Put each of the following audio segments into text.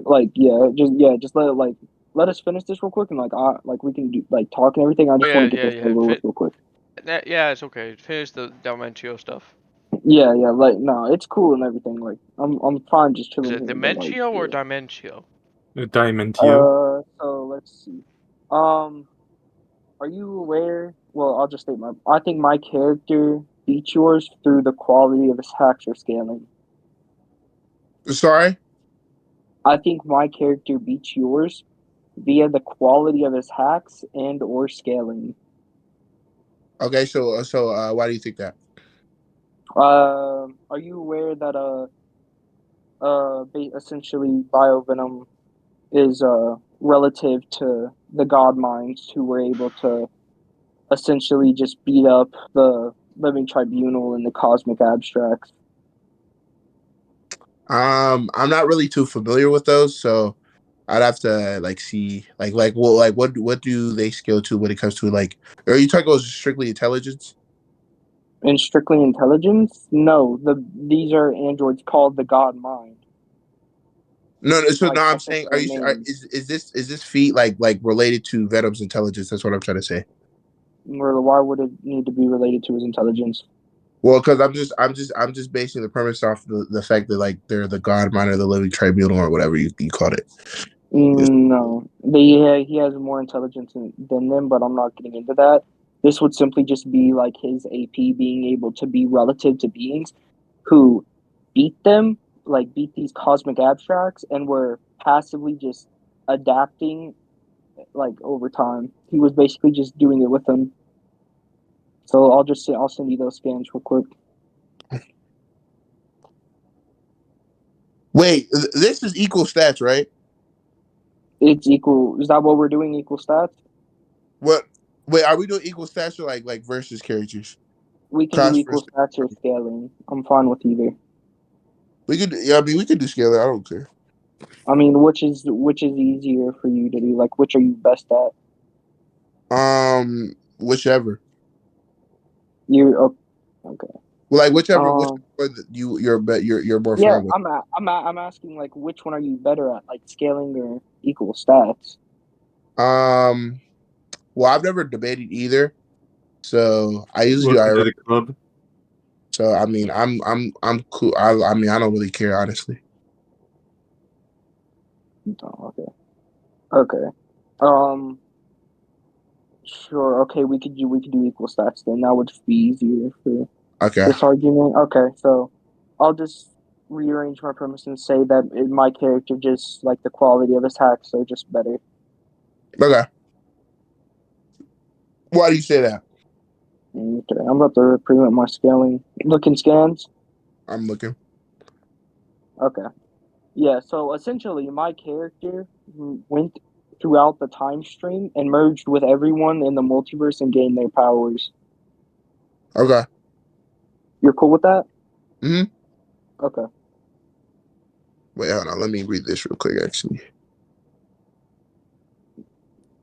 Like, just let us finish this real quick, and like we can do like talk and everything. I Oh just want yeah, to get yeah, this yeah. over with real quick. Yeah, it's okay. Finish the Dimentio stuff. Yeah, like no, it's cool and everything. Like I'm fine just Is chilling it here, but like Dimentio or yeah. Dimentio? Diamantio. So let's see. Are you aware? Well, I'll just state my. I think my character beats yours through the quality of his hacks or scaling. Sorry. I think my character beats yours via the quality of his hacks and or scaling. Okay, so why do you think that? Are you aware that essentially Biovenom is relative to the God minds who were able to essentially just beat up the living tribunal and the cosmic abstracts. I'm not really too familiar with those, so I'd have to like see what do they scale to when it comes to like are you talking about strictly intelligence? In strictly intelligence, no, these are androids called the God mind. No, so Like no, I'm that's just saying, their name. is this feat like related to Venom's intelligence? That's what I'm trying to say. Or why would it need to be related to his intelligence? Well, because I'm just basing the premise off the fact that like they're the God Mind or the Living Tribunal or whatever you called it. No, he has more intelligence than them, but I'm not getting into that. This would simply just be like his AP being able to be relative to beings who beat them, like beat these cosmic abstracts, and were passively just adapting like over time. He was basically just doing it with them. So I'll send you those scans real quick. Wait, this is equal stats, right? It's equal. Is that what we're doing? Equal stats? What? Wait, are we doing equal stats or like versus characters? We can do Class equal versus. stats or scaling. I'm fine with either. We could. Yeah, I mean, we could do scalar. I don't care. I mean, which is easier for you to do? Like, which are you best at? Whichever. You're okay. Well, like whichever Um, you're more yeah, fine with. I'm asking like which one are you better at, like scaling or equal stats? Well, I've never debated either, so I usually do Welcome to IRL. the club. So I mean, I'm cool. I mean, I don't really care honestly. Oh, okay. Um, sure. Okay, we could do equal stats then. That would just be easier for Okay. this argument. Okay, so I'll just rearrange my premise and say that my character just like the quality of his hacks are just better. Okay. Why do you say that? Okay, I'm about to present my scaling looking scans. I'm looking. Okay. Yeah, so essentially my character went throughout the time stream and merged with everyone in the multiverse and gained their powers. Okay. You're cool with that? Hmm. Okay. Wait, hold on. Let me read this real quick. Actually.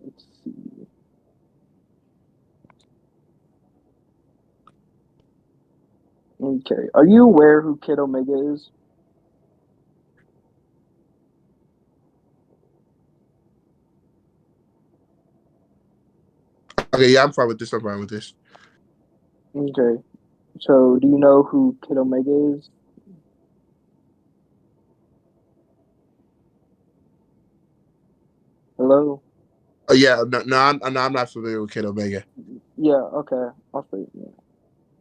Let's see. Okay. Are you aware who Kid Omega is? Okay. Yeah, I'm fine with this. I'm fine with this. Okay. So do you know who Kid Omega is? Hello? Oh yeah. No, I'm not familiar with Kid Omega. Yeah, okay. I'll say yeah.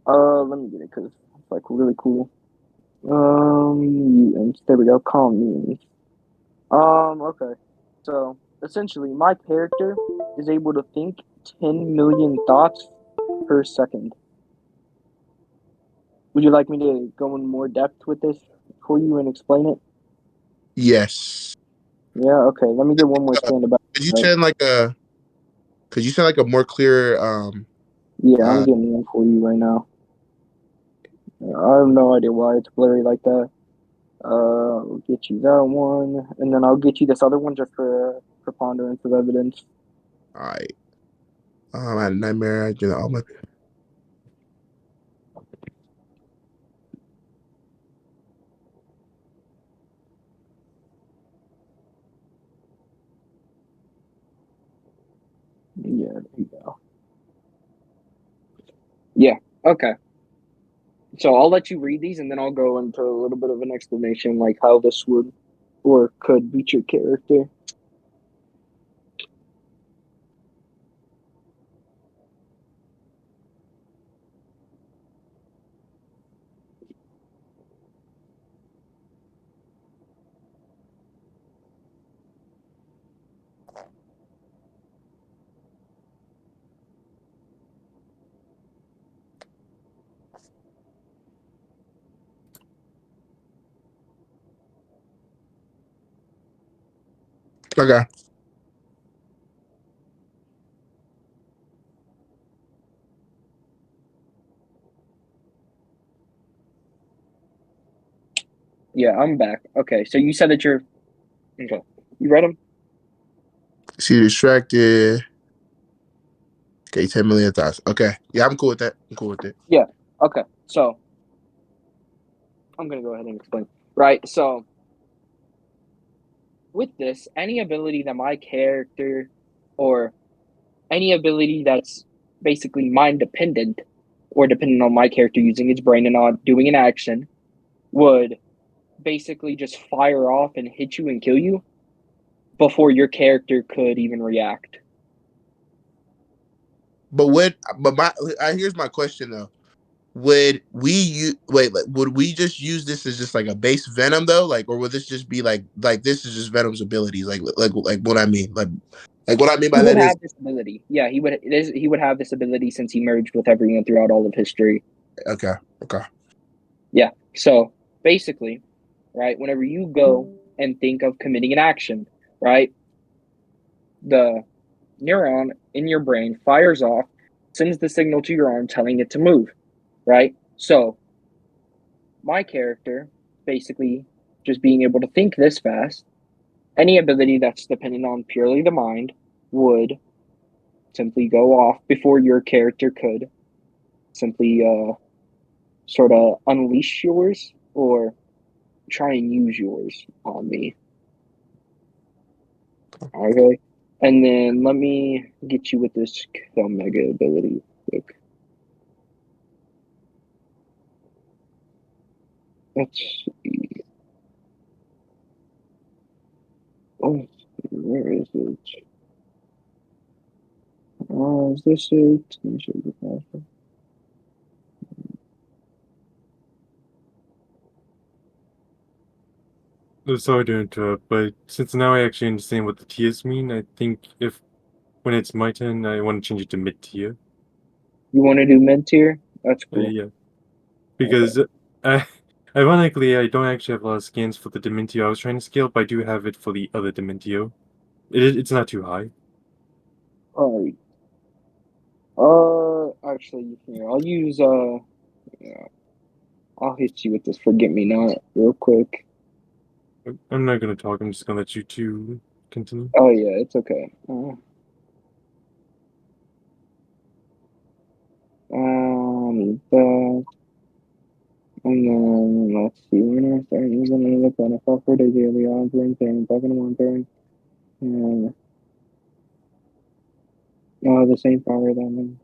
Let me get it because it's like really cool. Mutants. There we go. Calm mutants. Okay. So essentially, my character is able to think 10 million thoughts per second. Would you like me to go in more depth with this for you and explain it? Yes. Yeah. Okay. Let me get one more scan about Could you that. send like a? Could you send like a more clear? Yeah, I'm Uh. getting one for you right now. I have no idea why it's blurry like that. I'll get you that one, and then I'll get you this other one just for preponderance of evidence. All right. I had a nightmare. I did all my. Yeah, there you go. Yeah, okay. So I'll let you read these, and then I'll go into a little bit of an explanation, like how this would or could beat your character. Okay. Yeah, I'm back. Okay, so you said that you're okay. You read them? See distracted. Okay, 10 million thoughts. Okay. Yeah, I'm cool with that. I'm cool with it. Yeah. Okay. So I'm gonna go ahead and explain. Right. So with this, any ability that my character or any ability that's basically mind dependent or dependent on my character using its brain and not doing an action would basically just fire off and hit you and kill you before your character could even react. But here's my question though. Would we just use this as just like a base Venom though? Like, or would this just be like this is just Venom's abilities? Like what I mean? Like what I mean He by would that is have this ability. Yeah, he would have this ability since he merged with everyone throughout all of history. okay. Okay. Yeah. So basically, right, whenever you go and think of committing an action, right, the neuron in your brain fires off, sends the signal to your arm telling it to move, right? So my character, basically just being able to think this fast, any ability that's dependent on purely the mind would simply go off before your character could simply sort of unleash yours or try and use yours on me. Okay. And then let me get you with this mega ability quick. Let's see. Oh, where is it? Is this it? Sorry to interrupt, but since now I actually understand what the tiers mean, I think if when it's my turn, I want to change it to mid tier. You want to do mid tier? That's cool. Yeah, because ironically, I don't actually have a lot of scans for the Dementio I was trying to scale, but I do have it for the other Dementio. It's not too high. All right. Actually, here I'll use yeah, I'll hit you with this forget me not real quick. I'm not gonna talk. I'm just gonna let you two continue. Oh yeah, it's okay. That, and then let's see. We're gonna start using another kind of software to daily offering thing, talking about thing, and the same power that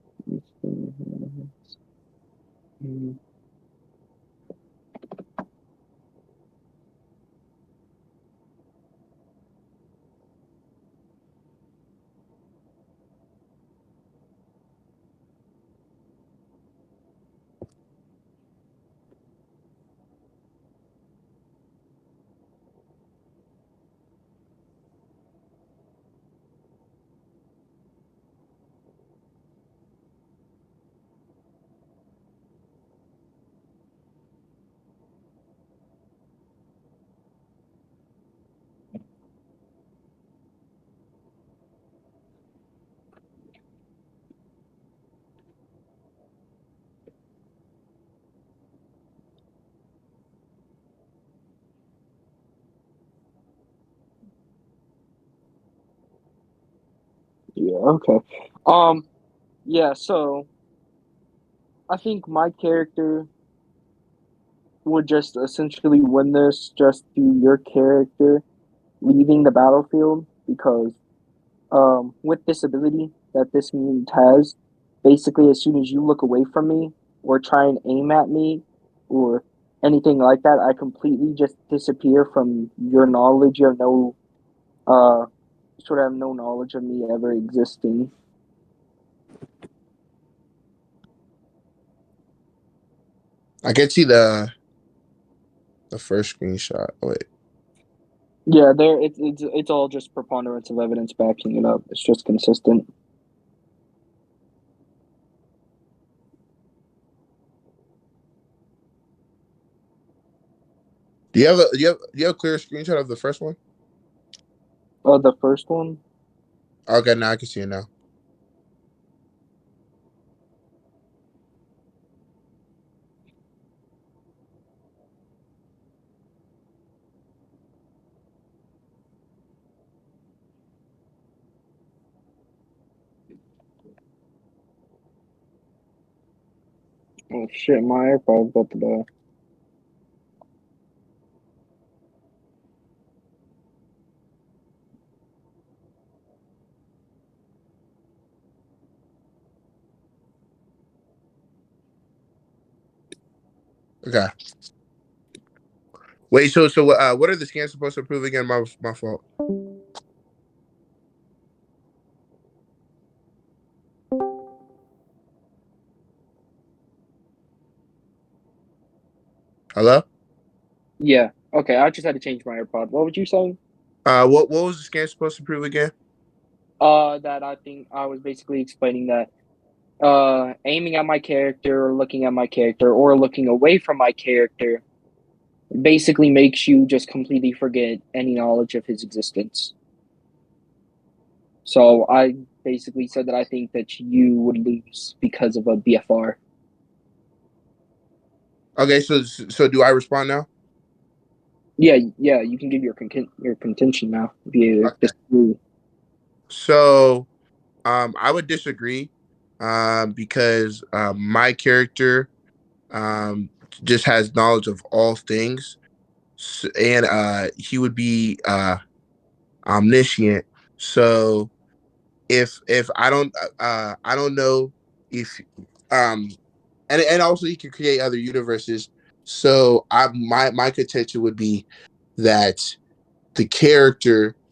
yeah, okay. Yeah, so I think my character would just essentially win this just through your character leaving the battlefield because with this ability, that this mutant has, basically as soon as you look away from me or try and aim at me or anything like that, I completely just disappear from your knowledge. You have no sort of have no knowledge of me ever existing. I can see the first screenshot. Oh, wait. Yeah, there it's all just preponderance of evidence backing it up. It's just consistent. Do you have a clear screenshot of the first one? The first one. Okay, now I can see it now. Oh shit, my AirPods about to die. Okay. Wait, so what are the scans supposed to prove again? My fault. Hello? Yeah. Okay, I just had to change my AirPod. What were you saying? What was the scan supposed to prove again? That I think I was basically explaining that aiming at my character or looking at my character or looking away from my character basically makes you just completely forget any knowledge of his existence. So I basically said that I think that you would lose because of a BFR. Okay, so do I respond now? Yeah, you can give your contention now if you Okay. disagree. So I would disagree because my character just has knowledge of all things. And he would be omniscient. So if I don't know if um and also he can create other universes. So my contention would be that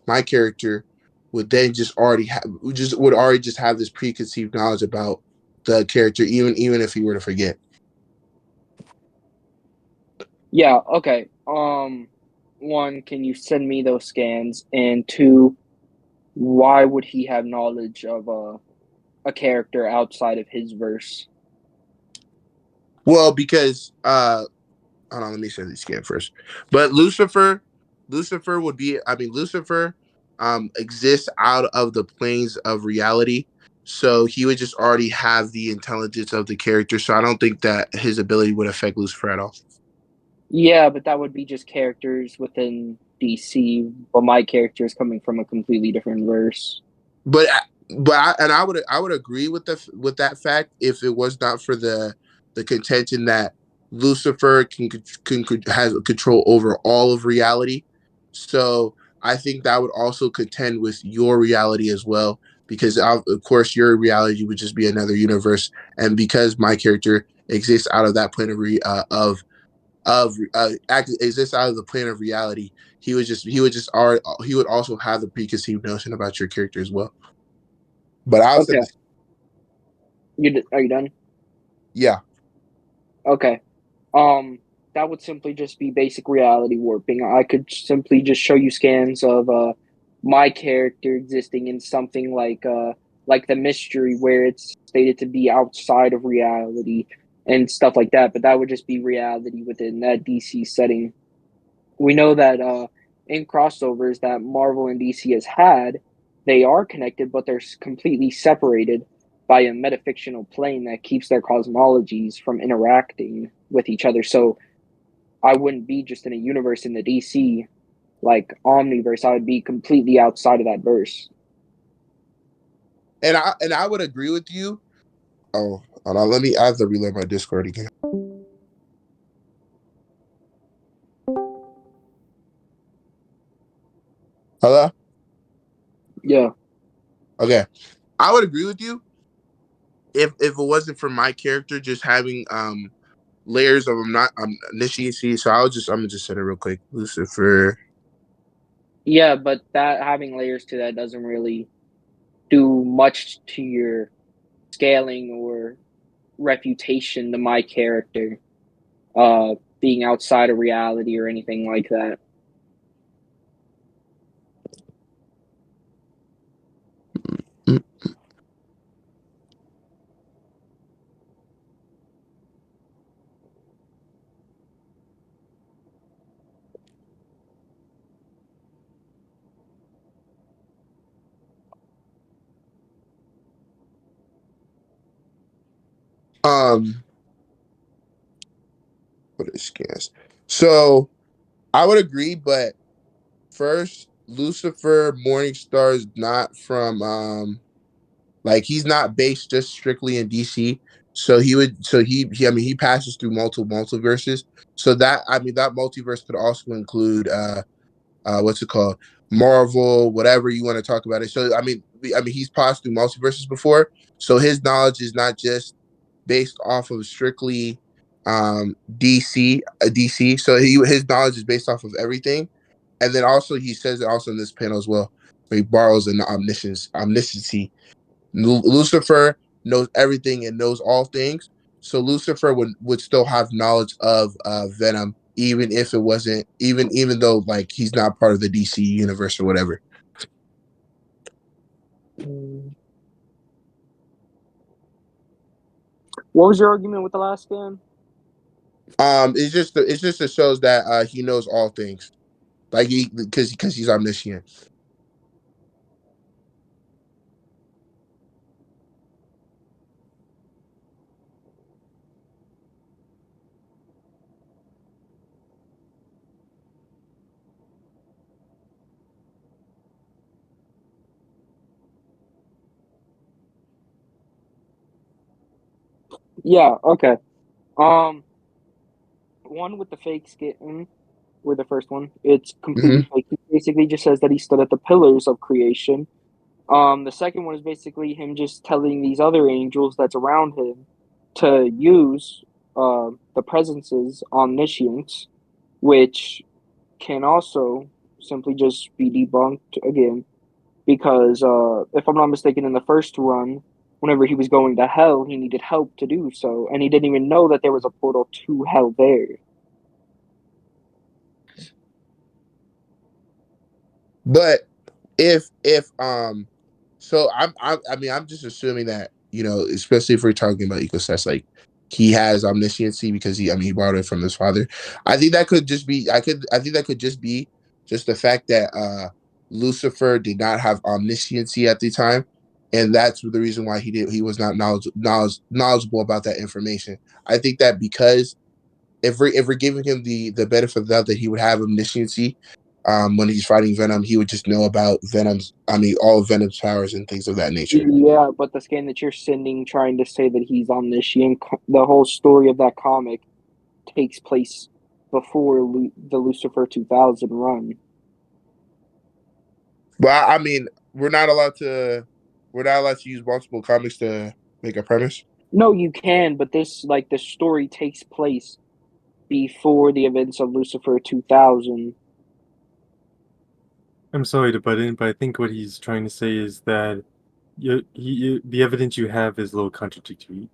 my character, would then just already have would already just have this preconceived knowledge about the character, even if he were to forget. Yeah, okay. One, can you send me those scans? And two, why would he have knowledge of a character outside of his verse? Well, because hold on, let me send this scan first. But Lucifer would be. I mean, Lucifer exists out of the planes of reality, so he would just already have the intelligence of the character. So I don't think that his ability would affect Lucifer at all. Yeah, but that would be just characters within DC, but my character is coming from a completely different verse. But I would agree with that fact if it was not for the contention that Lucifer can has control over all of reality. So I think that would also contend with your reality as well, because of course your reality would just be another universe, and because my character exists out of that plane of exists out of the plane of reality, he would also have the preconceived notion about your character as well. But I'll Okay, send this. are you done? Yeah. Okay. Um, that would simply just be basic reality warping. I could simply just show you scans of my character existing in something like the mystery where it's stated to be outside of reality and stuff like that, but that would just be reality within that DC setting. We know that in crossovers that Marvel and DC has had, they are connected, but they're completely separated by a metafictional plane that keeps their cosmologies from interacting with each other. So I wouldn't be just in a universe in the DC like omniverse. I would be completely outside of that verse. And I would agree with you. Oh, hold on. I have to reload my Discord again. Hello? Yeah. Okay. I would agree with you if it wasn't for my character just having layers of omnisciency. So I'm gonna just say it real quick. Lucifer. Yeah, but that having layers to that doesn't really do much to your scaling or refutation to my character being outside of reality or anything like that. Um, what is scans? So I would agree, but first, Lucifer Morningstar is not from like he's not based just strictly in DC. So he I mean he passes through multiple multiverses. So that I mean that multiverse could also include what's it called? Marvel, whatever you want to talk about it. So I mean he's passed through multiverses before. So his knowledge is not just based off of strictly DC. So his knowledge is based off of everything. And then also he says it also in this panel as well, where he borrows an omnisciency. Lucifer knows everything and knows all things. So Lucifer would still have knowledge of Venom, even if it wasn't even though like he's not part of the DC universe or whatever. What was your argument with the last scan? It's just it shows that he knows all things, like because he's omniscient. Yeah, okay. One with the fake skin, with the first one, it's completely Mm-hmm. fake. He basically just says that he stood at the pillars of creation. The second one is basically him just telling these other angels that's around him to use the presence's omniscience, which can also simply just be debunked again. Because if I'm not mistaken, in the first run, whenever he was going to hell, he needed help to do so, and he didn't even know that there was a portal to hell there. But if so I mean I'm just assuming that, you know, especially if we're talking about ecosets, like he has omnisciency because he borrowed it from his father. I think that could just be I think that could just be just the fact that Lucifer did not have omnisciency at the time, and that's the reason why he was not knowledgeable about that information. I think that because if we're giving him the benefit of the doubt that he would have omnisciency, when he's fighting Venom, he would just know about all of Venom's powers and things of that nature. Yeah, but the scan that you're sending, trying to say that he's omniscient, the whole story of that comic takes place before the Lucifer 2000 run. But I mean, we're not allowed to use multiple comics to make a premise. No, you can, but the story takes place before the events of Lucifer 2000. I'm sorry to butt in, but I think what he's trying to say is that the evidence you have is a little contradictory.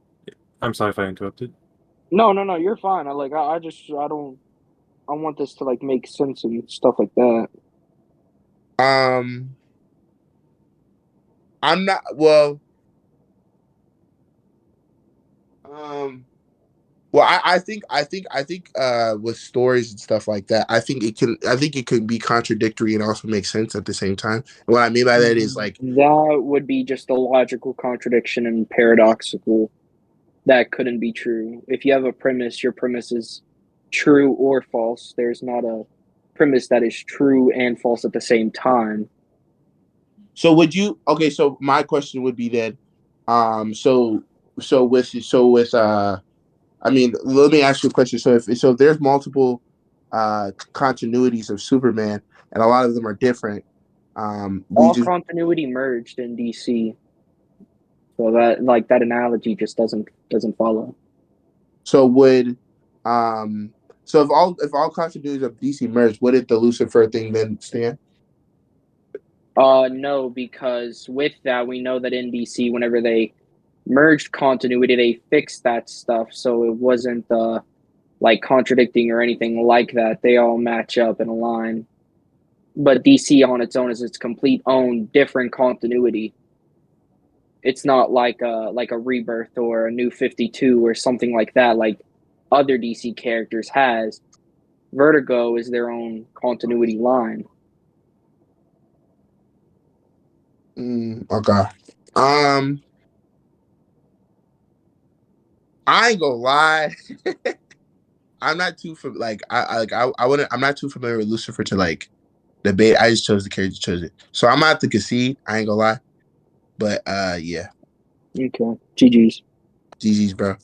I'm sorry if I interrupted. No, you're fine. I want this to like make sense and stuff like that. Um, I'm not well. Um, well, I think with stories and stuff like that, I think it can be contradictory and also make sense at the same time. And what I mean by that is like That would be just a logical contradiction and paradoxical. That couldn't be true. If you have a premise, your premise is true or false. There's not a premise that is true and false at the same time. so would you okay, so my question would be then so with I mean, let me ask you a question. So if there's multiple continuities of Superman and a lot of them are different, we All just continuity merged in DC. So that analogy just doesn't follow. So would so if all continuities of DC merged, would it the Lucifer thing then stand? No, because with that we know that in DC, whenever they merged continuity, they fixed that stuff, so it wasn't like contradicting or anything like that. They all match up and align. But DC on its own is its complete own different continuity. It's not like a rebirth or a new 52 or something like that, like other DC characters has. Vertigo is their own continuity line. Okay. I ain't gonna lie. I'm not too I wouldn't. I'm not too familiar with Lucifer to like debate. I just chose the character, chose it. So I'm gonna have to concede. I ain't gonna lie. But yeah, Okay. GG's. GG's, bro.